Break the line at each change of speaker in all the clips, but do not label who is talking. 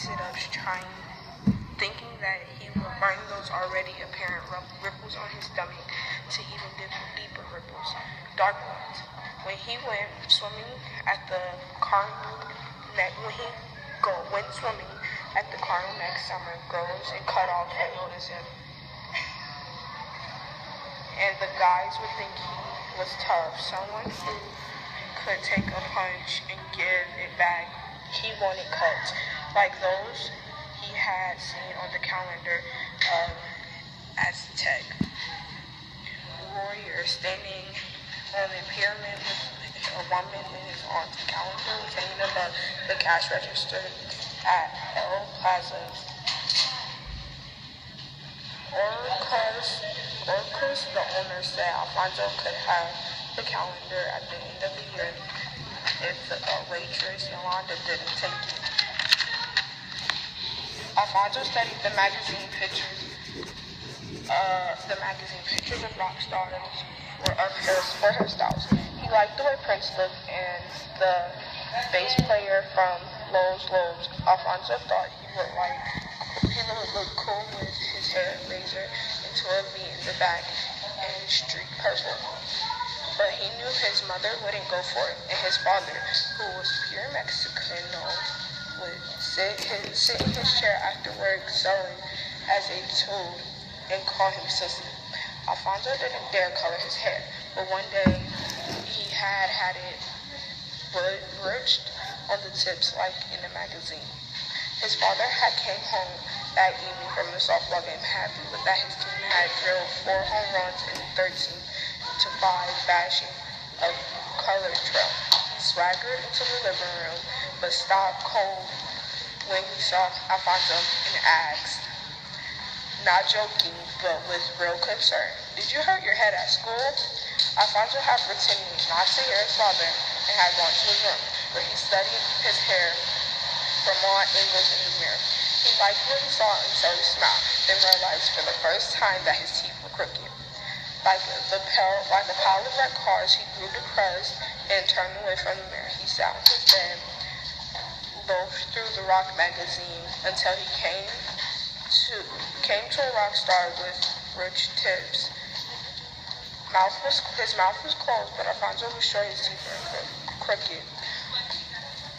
sit-ups thinking that he would burn those already apparent ripples on his stomach to even deeper ripples, dark ones. When he went swimming at the carnival next summer, girls in cutoffs would notice him, and the guys would think he was tough, someone who could take a punch and give it back. He wanted cuts, like those he had seen on the calendar of Aztec warrior standing on a pyramid with a woman in his arms. The calendar was hanging above the cash register at El Plaza. Orcus, the owner, said Alfonso could have the calendar at the end of the year if the waitress Yolanda didn't take it. Alfonso studied the magazine pictures of rock stars for hairstyles. He liked the way Prince looked and the bass player from Los Lobos. Alfonso thought he would look cool with his hair razored into a V in the back and streaked purple. But he knew his mother wouldn't go for it, and his father, who was pure Mexican, would sit in his chair after work sewing as a tool and call him sissy. Alfonso didn't dare color his hair, but one day he had it brushed on the tips like in a magazine. His father had came home that evening from the softball game happy that his team had drilled 4 home runs in the 13-5 bashing of Color Trail. He swaggered into the living room, but stopped cold when he saw Alfonso and asked, not joking, but with real concern, "Did you hurt your head at school?" Alfonso had pretended not to hear his father and had gone to his room, where he studied his hair from all angles in the mirror. He liked what he saw, and so he smiled, then realized for the first time that his teeth were crooked. Like the pile of red cars, he grew depressed and turned away from the mirror. He sat on his bed, loafed through the rock magazine until he came to a rock star with rich tips. His mouth was closed, but Alfonso was sure his teeth were crooked.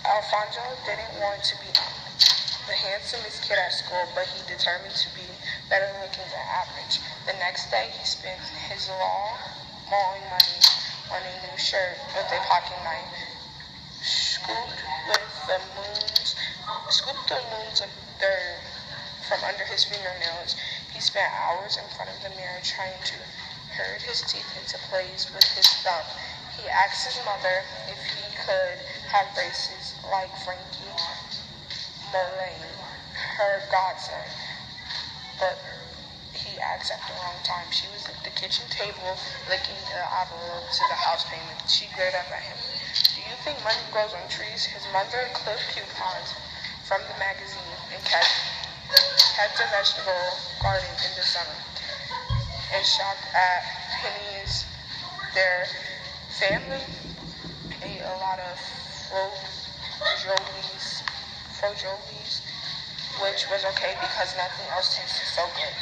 Alfonso didn't want to be the handsomest kid at school, but he determined to be better looking than average. The next day, he spent his mowing money on a new shirt with a pocket knife, scooped the moons of dirt from under his fingernails. He spent hours in front of the mirror trying to herd his teeth into place with his thumb. He asked his mother if he could have braces like Frankie Mullane, her godson, but he asked at the wrong time. She was at the kitchen table licking the envelope to the house payment. She glared up at him. "Do you think money grows on trees?" His mother clipped coupons from the magazine and kept a vegetable garden in the summer and shopped at Penny's. Their family ate a lot of frojolis, which was okay because nothing else tasted so good.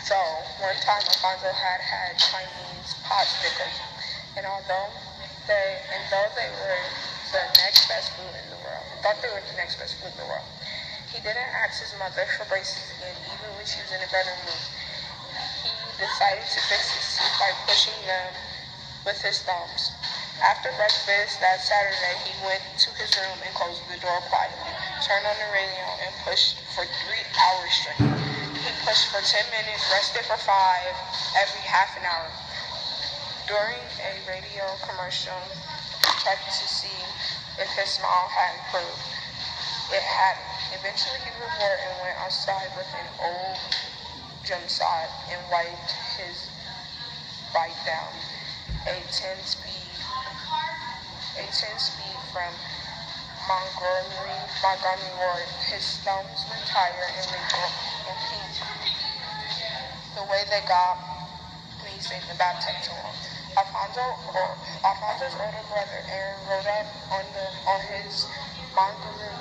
So, one time Alfonso had Chinese pot stickers, and though they were the next best food in the world, he didn't ask his mother for braces again, even when she was in a better mood. He decided to fix his teeth by pushing them with his thumbs. After breakfast that Saturday, he went to his room and closed the door quietly, turned on the radio, and pushed for 3 hours straight. He pushed for 10 minutes, rested for 5 every half an hour. During a radio commercial, he checked to see if his smile had improved. It hadn't. Eventually, he reported and went outside with an old jumpsuit and wiped his bike down. A 10-speed from Montgomery Ward. His thumbs were tired and wrinkled and pink, the way they got when he stayed in the bathtub too long. Alfonso's older brother Aaron rode up on his Montgomery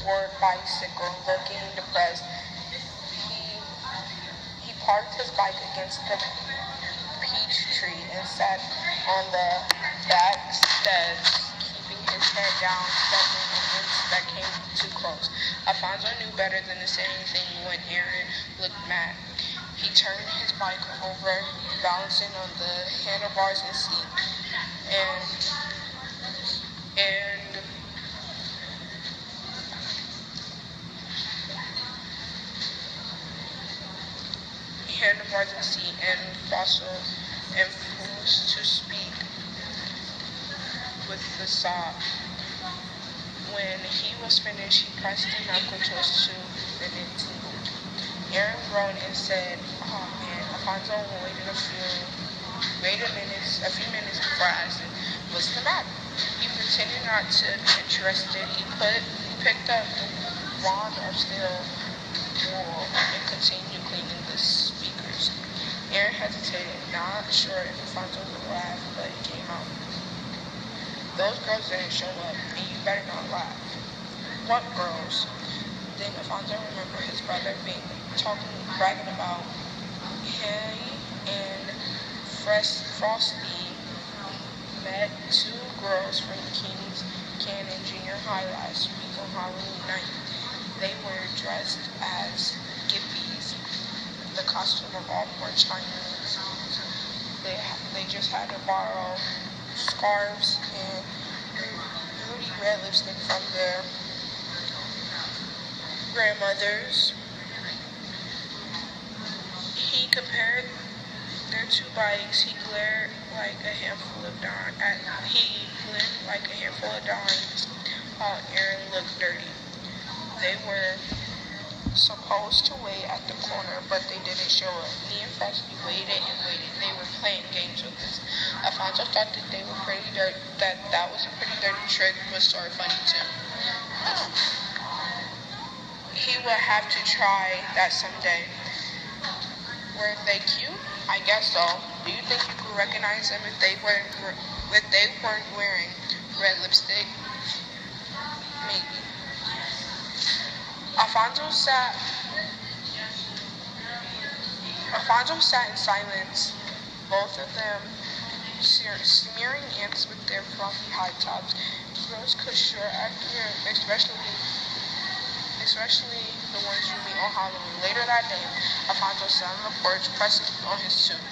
Ford bicycle, looking depressed. He parked his bike against the peach tree and sat on the back steps, keeping his head down, stepping on ants that came too close. Alfonso knew better than to say anything when Aaron looked mad. He turned his bike over, balancing on the handlebars and seat, and Fossil and forced to speak with the sob. When he was finished, he pressed a knuckle to his tooth and it tingled. Aaron groaned and said, "Oh man." Alfonso waited a few minutes before asking, "What's the matter?" He pretended not to be interested. He picked up the wand of steel wool and continued cleaning the speakers. Aaron hesitated, not sure if Alfonso would laugh, but it came out. "Those girls didn't show up, and you better not laugh." "What girls?" Then Alfonso remembered his brother bragging about he and Frosty met two girls from Kings Canyon Junior High last week on Halloween night. They were dressed as Gippies, the costume of all more Chinese. They just had to borrow scarves and ruby red lipstick from their grandmothers. He compared their two bikes. He glared like a handful of dimes while Aaron looked dirty. They were supposed to wait at the corner, but they didn't show up. Me and Frosty waited and waited. They were playing games with us. Alfonso thought that they were pretty dirty. That was a pretty dirty trick, but sort of funny too. He would have to try that someday. Were they cute? I guess so. Do you think you could recognize them if they weren't wearing red lipstick? Maybe. Alfonso sat in silence, both of them smearing ants with their fluffy high tops. Girls could sure act weird, especially the ones you meet on Halloween. Later that day, Alfonso sat on the porch, pressing on his suit.